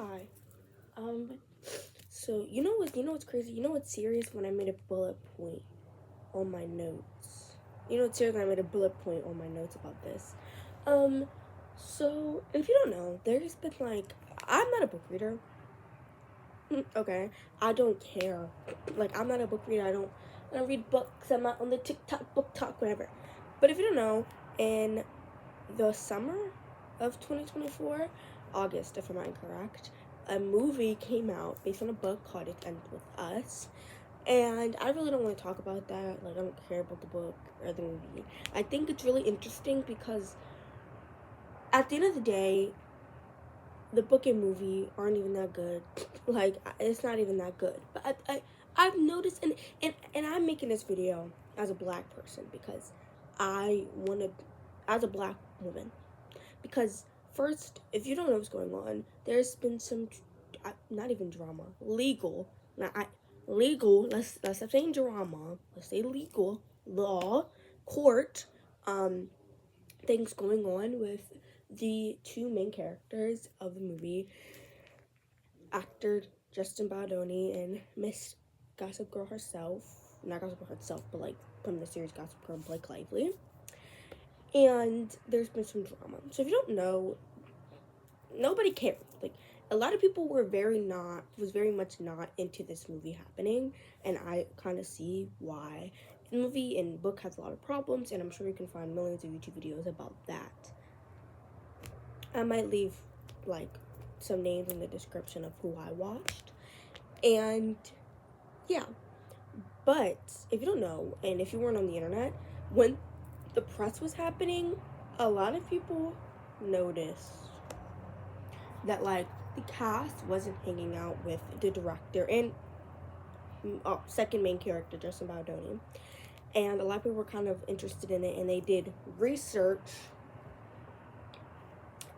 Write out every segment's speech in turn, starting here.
Hi. Um, so you know what's crazy? You know what's serious when I made a bullet point on my notes? You know what's serious when I made a bullet point on my notes about this? Um, so if you don't know, there's been I'm not a book reader. Okay, I don't care. Like I'm not a book reader. I don't read books. I'm not on the TikTok, book talk, whatever. But if you don't know, in the summer of 2024, August, if I'm not incorrect, a movie came out based on a book called It Ends With Us. And I really don't want to talk about that. Like, I don't care about the book or the movie. I think it's really interesting because at the end of the day, the book and movie aren't even that good. Like, it's not even that good. But I've noticed, and I'm making this video as a black person because I want to, as a black woman, because first, if you don't know what's going on, there's been some, not even drama, legal, legal. Let's stop saying drama. Let's say legal, law, court, um, things going on with the two main characters of the movie, actor Justin Baldoni and Miss Gossip Girl herself. Not Gossip Girl herself, but like from the series Gossip Girl, Blake Lively. And there's been some drama. So if you don't know, nobody cared. Like a lot of people was very much not into this movie happening, and I kind of see why. The movie and book has a lot of problems, and I'm sure you can find millions of YouTube videos about that. I might leave like some names in the description of who I watched, and yeah. But if you don't know, and if you weren't on the internet when the press was happening, a lot of people noticed that like the cast wasn't hanging out with the director and second main character Justin Baldoni, and a lot of people were kind of interested in it, and they did research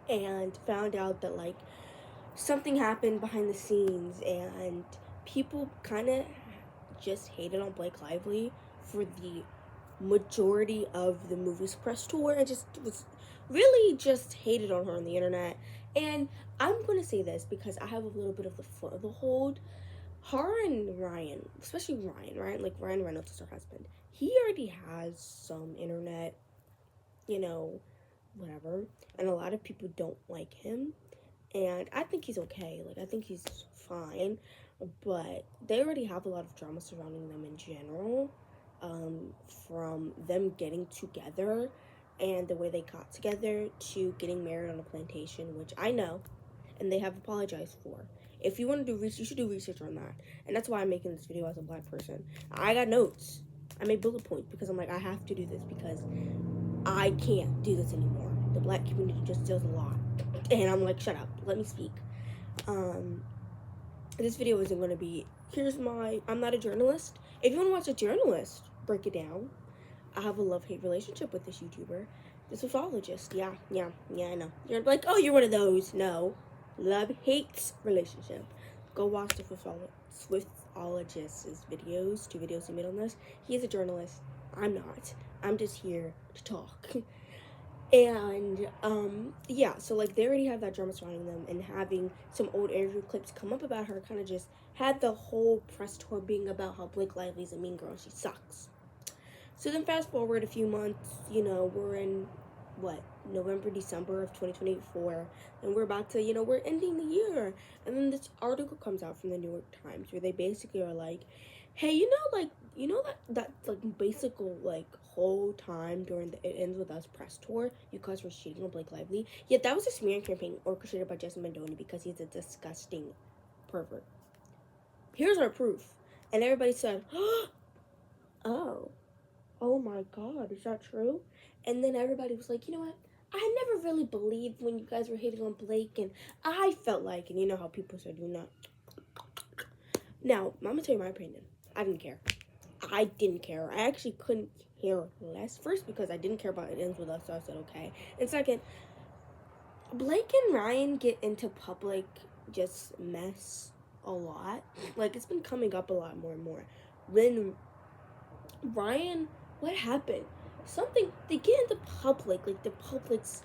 and found out that like something happened behind the scenes, and people kind of just hated on Blake Lively for the majority of the movie's press tour, and just was really just hated on her on the internet. And I'm gonna say this because I have a little bit of the foot of the hold. Her and Ryan, especially Ryan, like Ryan Reynolds is her husband. He already has some internet, you know, whatever, and a lot of people don't like him. And I think he's okay. Like I think he's fine, but they already have a lot of drama surrounding them in general, from them getting together and the way they got together to getting married on a plantation, which I know, and they have apologized for. If you want to do research, you should do research on that. And that's why I'm making this video as a black person. I got notes. I made bullet points because I'm like, I have to do this because I can't do this anymore. The black community just does a lot. And I'm like, shut up, let me speak. This video isn't going to be, I'm not a journalist. If you want to watch a journalist break it down, I have a love-hate relationship with this YouTuber, the swiftologist. Yeah, I know. You're like, oh, you're one of those. No, love-hate relationship. Go watch the swiftologist's videos, 2 videos he made on this. He's a journalist. I'm not. I'm just here to talk. And yeah, so like they already have that drama surrounding them, and having some old interview clips come up about her kind of just had the whole press tour being about how Blake Lively's a mean girl, she sucks. So then fast forward a few months, we're in November, December of 2024, and we're about to, we're ending the year. And then this article comes out from the New York Times where they basically are like, hey, that like basic like whole time during the It Ends With Us press tour, you guys were shitting on Blake Lively. Yet that was a smear campaign orchestrated by Justin Baldoni because he's a disgusting pervert. Here's our proof. And everybody said, oh my god, is that true? And then everybody was like, you know what? I never really believed when you guys were hating on Blake, and I felt like, and you know how people start doing that. Now, I'm gonna tell you my opinion. I didn't care. I actually couldn't care less. First, because I didn't care about It Ends With Us, so I said okay. And second, Blake and Ryan get into public just mess a lot. Like, it's been coming up a lot more and more. When Ryan, what happened? They get into public, like the public's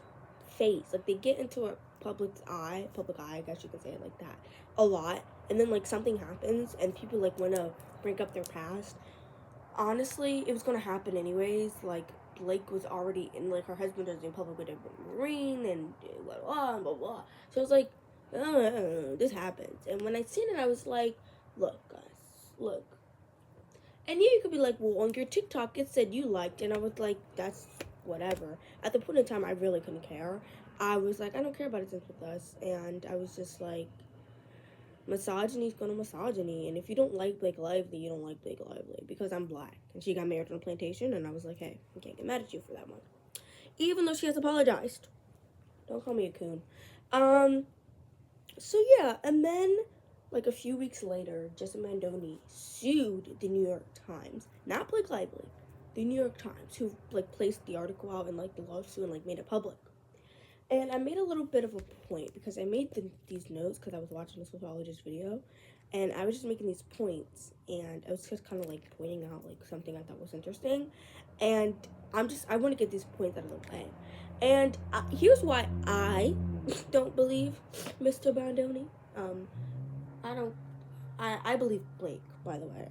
face. Like, they get into a public eye, I guess you could say it like that, a lot. And then, like, something happens and people, like, want to bring up their past. Honestly, it was going to happen anyways. Like, Blake was already in, like, her husband was in public with a Marine and blah, blah, blah, blah. So I was like, this happens. And when I seen it, I was like, look, guys, look. And yeah, you could be like, well, on your TikTok, it said you liked. And I was like, that's whatever. At the point in time, I really couldn't care. I was like, I don't care about It's With Us. And I was just like, misogyny's gonna misogyny. And if you don't like Blake Lively, you don't like Blake Lively. Because I'm black. And she got married on a plantation. And I was like, hey, I can't get mad at you for that one. Even though she has apologized. Don't call me a coon. So yeah, and then, like, a few weeks later, Justin Baldoni sued the New York Times, not Blake Lively, the New York Times, who, like, placed the article out and, like, the lawsuit and, like, made it public. And I made a little bit of a point, because I made these notes because I was watching this swiftologist video, and I was just making these points, and I was just kind of, like, pointing out, like, something I thought was interesting, and I want to get these points out of the way. And here's why I don't believe Mr. Baldoni. I believe Blake, by the way.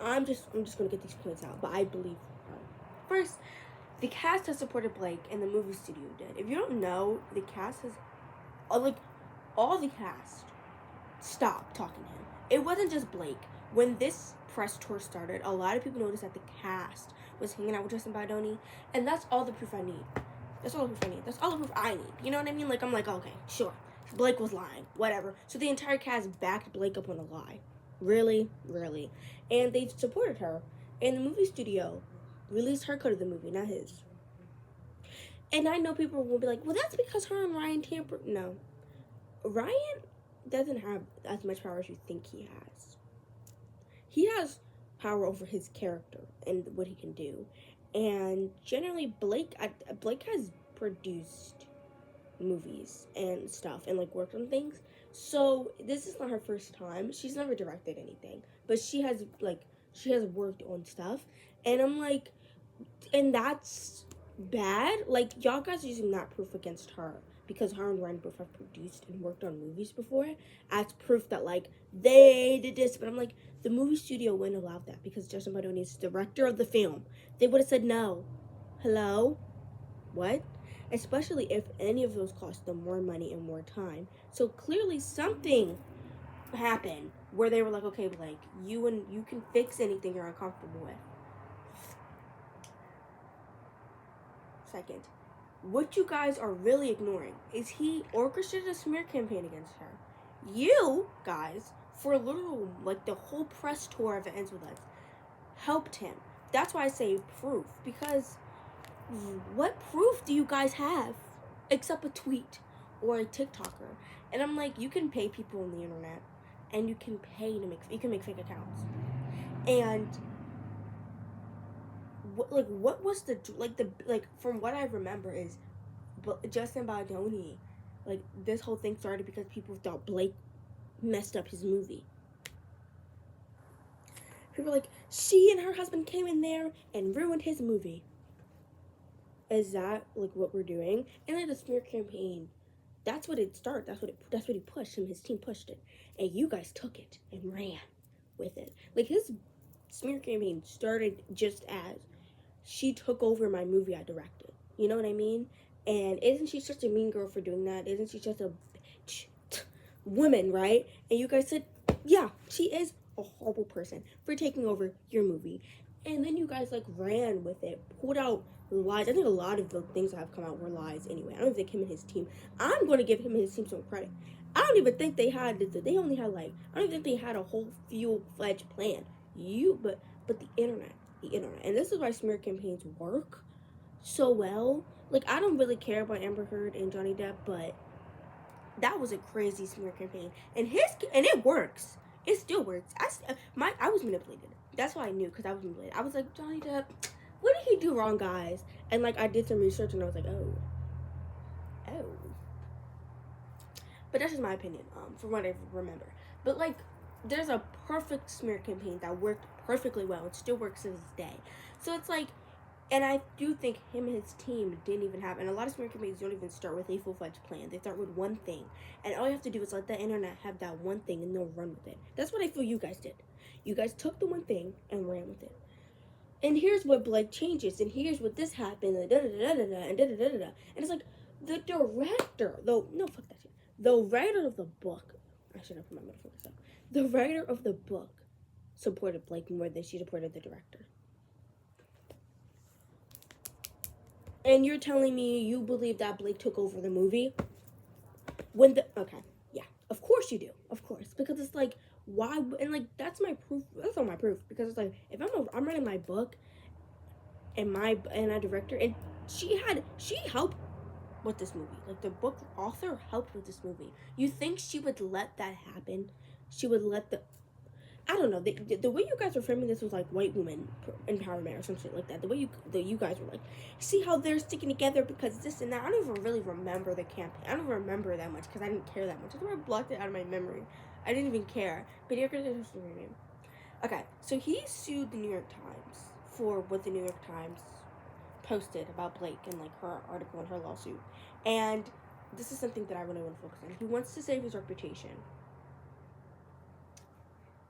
I'm just gonna get these points out, but I believe her. First, the cast has supported Blake, and the movie studio did. If you don't know, the cast has, like, all the cast stopped talking to him. It wasn't just Blake. When this press tour started, a lot of people noticed that the cast was hanging out with Justin Baldoni, and that's all the proof I need. That's all the proof I need. That's all the proof I need. You know what I mean? Like, I'm like, okay, sure. Blake was lying. Whatever. So the entire cast backed Blake up on a lie. Really? Really. And they supported her. And the movie studio released her cut of the movie, not his. And I know people will be like, well, that's because her and Ryan tampered. No. Ryan doesn't have as much power as you think he has. He has power over his character and what he can do. And generally, Blake has produced movies and stuff and, like, worked on things. So this is not her first time. She's never directed anything, but she has worked on stuff. And I'm like, and that's bad. Like, y'all guys are using that proof against her because her and Ryan both have produced and worked on movies before as proof that, like, they did this. But I'm like, the movie studio wouldn't allow that because Justin Baldoni is the director of the film. They would have said no. Hello? What? Especially if any of those cost them more money and more time. So clearly something happened where they were like, okay, Blake, you can fix anything you're uncomfortable with. Second, what you guys are really ignoring is he orchestrated a smear campaign against her. You guys, for literal, like, the whole press tour of It Ends With Us, helped him. That's why I say proof, because what proof do you guys have except a tweet or a TikToker? And I'm like, you can pay people on the internet, and you can make fake accounts. And what was from what I remember is, Justin Baldoni, like, this whole thing started because people thought Blake messed up his movie. People were like, she and her husband came in there and ruined his movie. Is that, like, what we're doing? And then the smear campaign, that's what it started. That's what he pushed, and his team pushed it. And you guys took it and ran with it. Like, his smear campaign started just as she took over my movie I directed. You know what I mean? And isn't she such a mean girl for doing that? Isn't she just a bitch woman, right? And you guys said, yeah, she is a horrible person for taking over your movie. And then you guys, like, ran with it, pulled out lies. I think a lot of the things that have come out were lies anyway. I don't think him and his team, I'm going to give him and his team some credit. I don't even think they only had, like, I don't even think they had a whole full-fledged plan. But the internet. And this is why smear campaigns work so well. Like, I don't really care about Amber Heard and Johnny Depp, but that was a crazy smear campaign. And it works. It still works. I was manipulated. That's why I knew, because I was manipulated. I was like, Johnny Depp, what did he do wrong, guys? And, like, I did some research, and I was like, oh. But that's just my opinion, from what I remember. But, like, there's a perfect smear campaign that worked perfectly well. It still works to this day. So it's like, And I do think him and his team didn't even have, and a lot of American movies don't even start with a full-fledged plan. They start with one thing, and all you have to do is let the internet have that one thing, and they'll run with it. That's what I feel you guys did. You guys took the one thing and ran with it. And here's what Blake changes, and here's what this happened, and da da da da da, and da da da da. And it's like the director, though. No, fuck that shit. The writer of the book. I should have put my middle finger up. The writer of the book supported Blake more than she supported the director. And you're telling me you believe that Blake took over the movie? Okay, yeah, of course you do, of course, because it's like, why? And like, that's my proof. That's all my proof, because it's like, if I'm writing my book, and a director, and she helped with this movie. Like, the book author helped with this movie. You think she would let that happen? She would let I don't know, the way you guys were framing this was like white woman empowerment or some shit like that. The way you guys were like, see how they're sticking together because this and that. I don't even really remember the campaign. I don't remember that much because I didn't care that much. That's why I blocked it out of my memory. I didn't even care. But you're gonna okay, so he sued the New York Times for what the New York Times posted about Blake and like her article and her lawsuit. And this is something that I really want to focus on. He wants to save his reputation.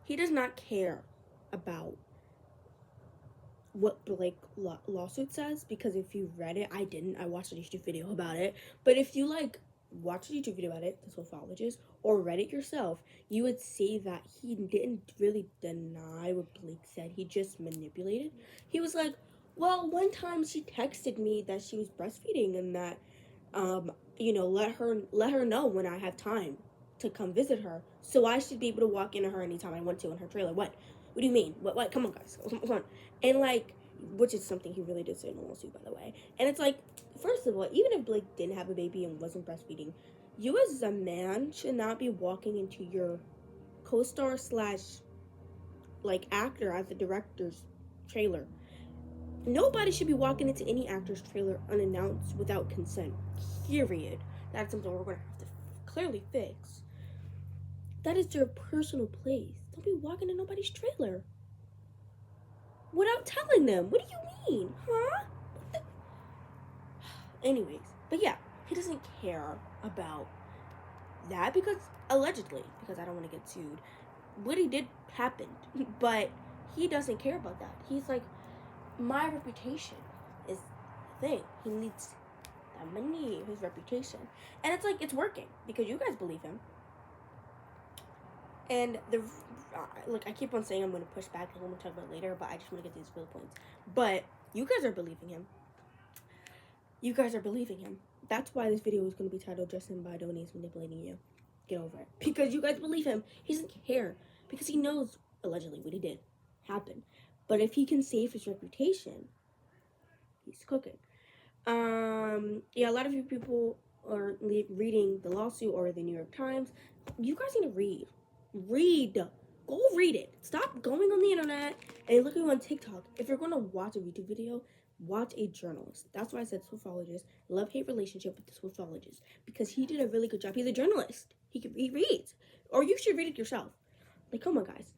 He does not care about what Blake lawsuit says, because if you read it, I didn't. I watched a YouTube video about it. But if you like watched a YouTube video about it, the swiftologist, or read it yourself, you would see that he didn't really deny what Blake said. He just manipulated. He was like, well, one time she texted me that she was breastfeeding and that, let her know when I have time to come visit her, so I should be able to walk into her anytime I want to in her trailer. What do you mean? What? Come on, guys. Come on. And like, which is something he really did say in the lawsuit, by the way. And it's like, first of all, even if Blake didn't have a baby and wasn't breastfeeding, you as a man should not be walking into your co-star / like actor as the director's trailer. Nobody should be walking into any actor's trailer unannounced without consent. Period. That's something we're going to have to clearly fix. That is their personal place. Don't be walking in nobody's trailer without telling them. What do you mean? Huh? Anyways, but yeah, he doesn't care about that because, allegedly, because I don't want to get sued, what he did happened. But he doesn't care about that. He's like, my reputation is the thing. He needs that money, his reputation. And it's like, it's working because you guys believe him. And I keep on saying I'm going to push back, and I'm going to talk about it later, but I just want to get these bullet points. But you guys are believing him. You guys are believing him. That's why this video is going to be titled Justin Baldoni is manipulating you. Get over it. Because you guys believe him. He doesn't care. Because he knows, allegedly, what he did happened. But if he can save his reputation, he's cooking. Yeah, a lot of you people are reading the lawsuit or the New York Times. You guys need to read. Go read it. Stop going on the internet and looking on TikTok. If you're going to watch a YouTube video, watch a journalist. That's why I said swiftologist. Love-hate relationship with the swiftologist. Because he did a really good job. He's a journalist. He reads. Or you should read it yourself. Like, come on, guys.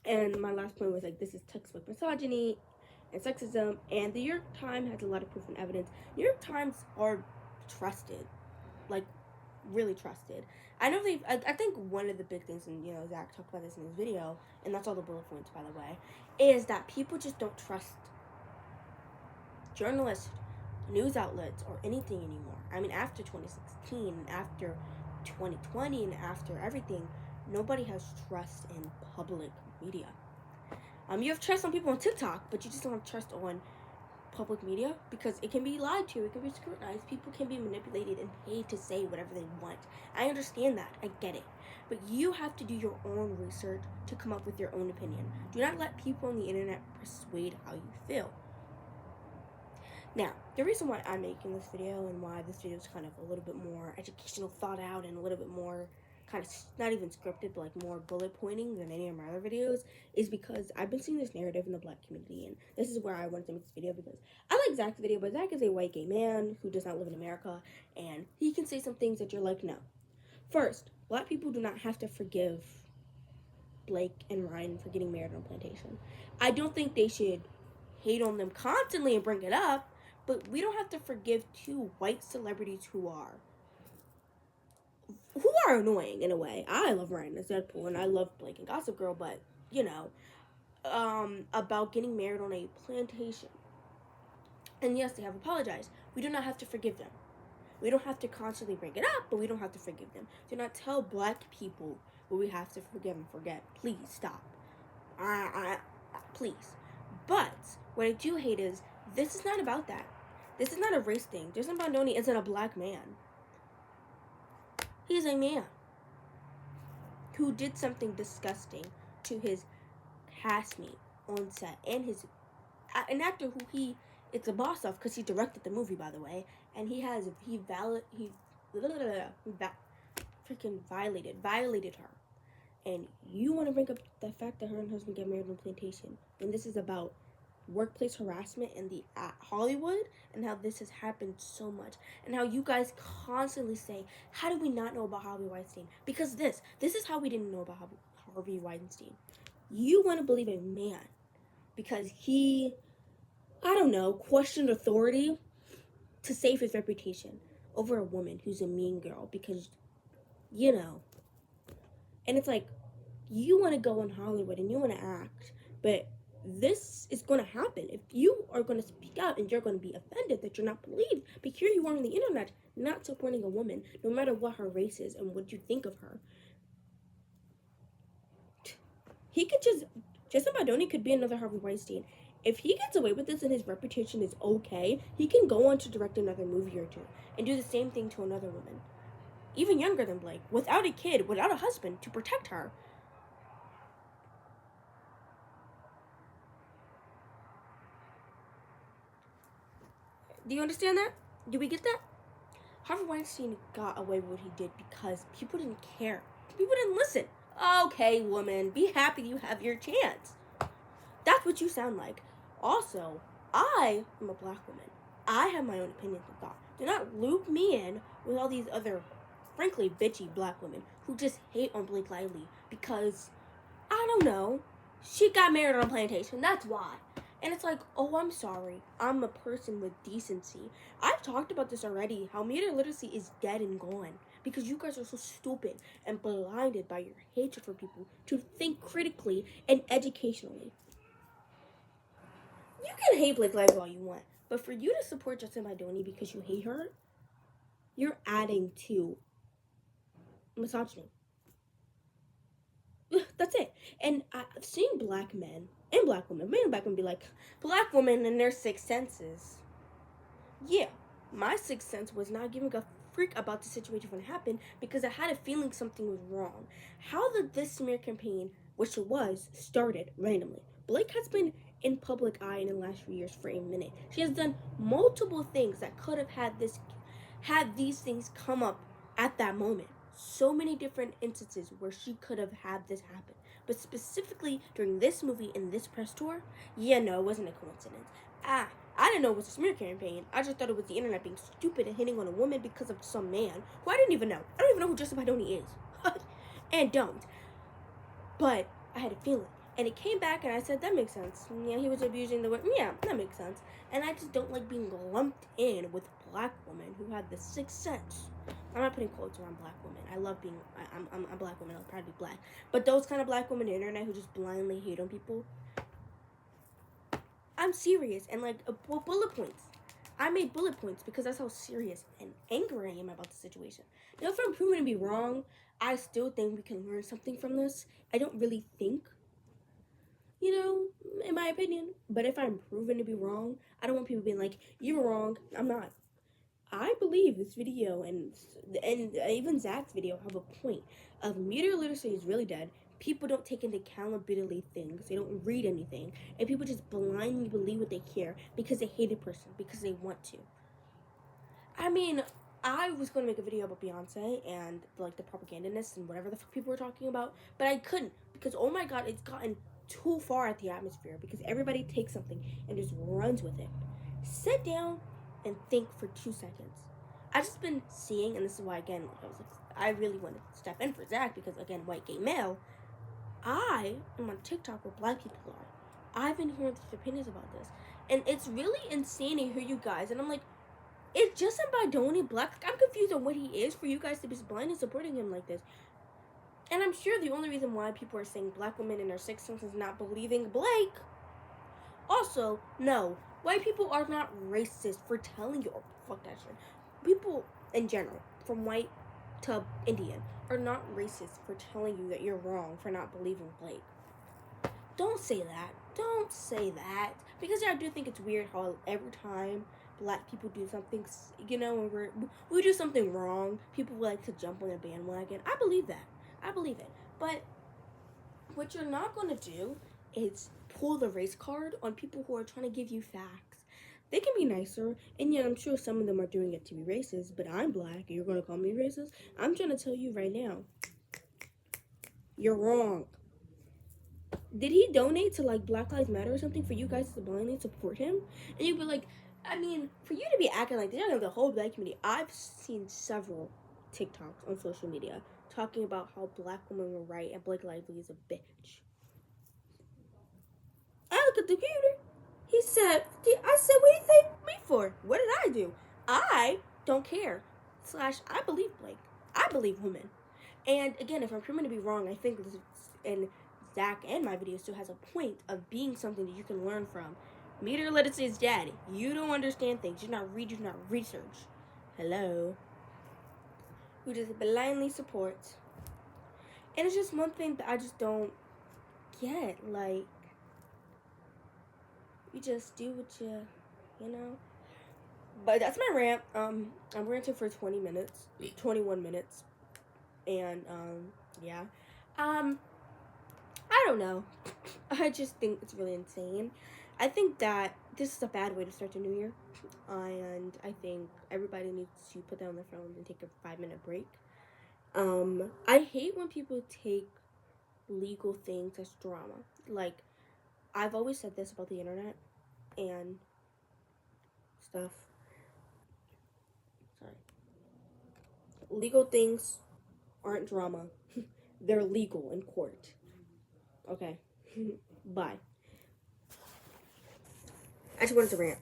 And my last point was, like, this is textbook misogyny and sexism. And the New York Times has a lot of proof and evidence. New York Times are trusted. Like, really trusted. I think one of the big things, and Zach talked about this in his video, and that's all the bullet points, by the way, is that people just don't trust journalists, news outlets, or anything anymore. I mean, after 2016, after 2020, and after everything, nobody has trust in public media. You have trust on people on TikTok, but you just don't have trust on public media because it can be lied to, it can be scrutinized, people can be manipulated and paid to say whatever they want. I understand that, I get it, but you have to do your own research to come up with your own opinion. Do not let people on the internet persuade how you feel. Now, the reason why I'm making this video and why this video is kind of a little bit more educational, thought out, and a little bit more kind of not even scripted, but like more bullet pointing than any of my other videos, is because I've been seeing this narrative in the Black community, and this is where I wanted to make this video because I like Zach's video, but Zach is a white gay man who does not live in America, and he can say some things that you're like, no. First, Black people do not have to forgive Blake and Ryan for getting married on a plantation. I don't think they should hate on them constantly and bring it up, but we don't have to forgive two white celebrities who are annoying in a way. I love Ryan as Deadpool, and I love Blake and Gossip Girl, but, you know, about getting married on a plantation. And yes, they have apologized. We do not have to forgive them. We don't have to constantly bring it up, but we don't have to forgive them. Do not tell black people what we have to forgive and forget. Please stop. Please. But what I do hate is this is not about that. This is not a race thing. Jason Baldoni isn't a black man. He's a man who did something disgusting to his castmate on set and an actor who he is the boss of, because he directed the movie, by the way, and he freaking violated her. And you want to bring up the fact that her and her husband get married on a plantation when this is about workplace harassment in the Hollywood, and how this has happened so much, and how you guys constantly say, how do we not know about Harvey Weinstein? Because this is how we didn't know about Harvey Weinstein. You want to believe a man because he, I don't know, questioned authority to save his reputation over a woman who's a mean girl, because, you know, and it's like, you want to go in Hollywood and you want to act, but this is going to happen. If you are going to speak out and you're going to be offended that you're not believed, but here you are on the internet not supporting a woman, no matter what her race is and what you think of her. He could Jason Baldoni could be another Harvey Weinstein. If he gets away with this and his reputation is okay, he can go on to direct another movie or two and do the same thing to another woman, even younger than Blake, without a kid, without a husband to protect her. Do you understand that? Do we get that? Harvey Weinstein got away with what he did because people didn't care. People didn't listen. Okay, woman, be happy you have your chance. That's what you sound like. Also, I am a black woman. I have my own opinions and thoughts. Do not loop me in with all these other, frankly, bitchy black women who just hate on Blake Lively because, I don't know, she got married on a plantation. That's why. And it's like, oh, I'm sorry. I'm a person with decency. I've talked about this already, how media literacy is dead and gone because you guys are so stupid and blinded by your hatred for people to think critically and educationally. You can hate Blake Lively all you want, but for you to support Jason Baldoni because you hate her, you're adding to misogyny. That's it. And I've seen black men and black women, men and black women, be like, black women and their sixth senses. Yeah, my sixth sense was not giving a freak about the situation when it happened because I had a feeling something was wrong. How did this smear campaign, which it was, started randomly? Blake has been in public eye in the last few years for a minute. She has done multiple things that could have had these things come up at that moment. So many different instances where she could have had this happen. But specifically during this movie and this press tour, yeah, no, it wasn't a coincidence. I didn't know it was a smear campaign. I just thought it was the internet being stupid and hitting on a woman because of some man who I didn't even know. I don't even know who Jason Baldoni is. And don't. But I had a feeling. And it came back and I said, that makes sense. Yeah, he was abusing the word. Yeah, that makes sense. And I just don't like being lumped in with black women who have the sixth sense. I'm not putting quotes around black women. I love being, I'm a black woman. I'm proud to be black. But those kind of black women on the internet who just blindly hate on people, I'm serious. And like, bullet points. I made bullet points because that's how serious and angry I am about the situation. Now, if I'm proven to be wrong, I still think we can learn something from this. I don't really think, you know, in my opinion. But if I'm proven to be wrong, I don't want people being like, you're wrong. I'm not. I believe this video and even Zach's video have a point of media literacy is really dead. People don't take into accountability things. They don't read anything. And people just blindly believe what they hear because they hate a person, because they want to. I mean, I was going to make a video about Beyonce and like the propagandists and whatever the fuck people were talking about, but I couldn't because, oh my god, it's gotten too far at the atmosphere because everybody takes something and just runs with it. Sit down and think for 2 seconds. I've just been seeing, and this is why, again, I really want to step in for Zach because, again, white gay male, I am on TikTok where black people are. I've been hearing opinions about this, and it's really insane to hear you guys. And I'm like, it's Justin Baldoni black? Like, I'm confused on what he is for you guys to be blind and supporting him like this. And I'm sure the only reason why people are saying black women in their 60s is not believing Blake. Also, no, white people are not racist for telling you. Oh, fuck that shit. People in general, from white to Indian, are not racist for telling you that you're wrong for not believing Blake. Don't say that. Don't say that. Because I do think it's weird how every time black people do something, you know, when we do something wrong, people like to jump on the bandwagon. I believe that. I believe it. But what you're not going to do is pull the race card on people who are trying to give you facts. They can be nicer, and yeah, I'm sure some of them are doing it to be racist, but I'm black, and you're going to call me racist? I'm trying to tell you right now, you're wrong. Did he donate to, like, Black Lives Matter or something for you guys to blindly support him? And you'd be like, I mean, for you to be acting like this, the whole black community, I've seen several TikToks on social media talking about how black women were right and Blake Lively is a bitch. I look at the computer. He said, I said, what do you think me for? What did I do? I don't care. / I believe Blake. I believe women. And again, if I'm proven to be wrong, I think this, and Zach and my video still has a point of being something that you can learn from. Media literacy is dead. You don't understand things. You do not read, you do not research. Hello. Who just blindly supports. And it's just one thing that I just don't get. Like, you just do what you know. But that's my rant. I'm ranting for 21 minutes. And, yeah. I don't know. I just think it's really insane. I think that this is a bad way to start the new year. And I think everybody needs to put down their phones and take a 5-minute break. I hate when people take legal things as drama. Like, I've always said this about the internet and stuff. Sorry. Legal things aren't drama. They're legal in court. Okay. Bye. I just wanted to rant.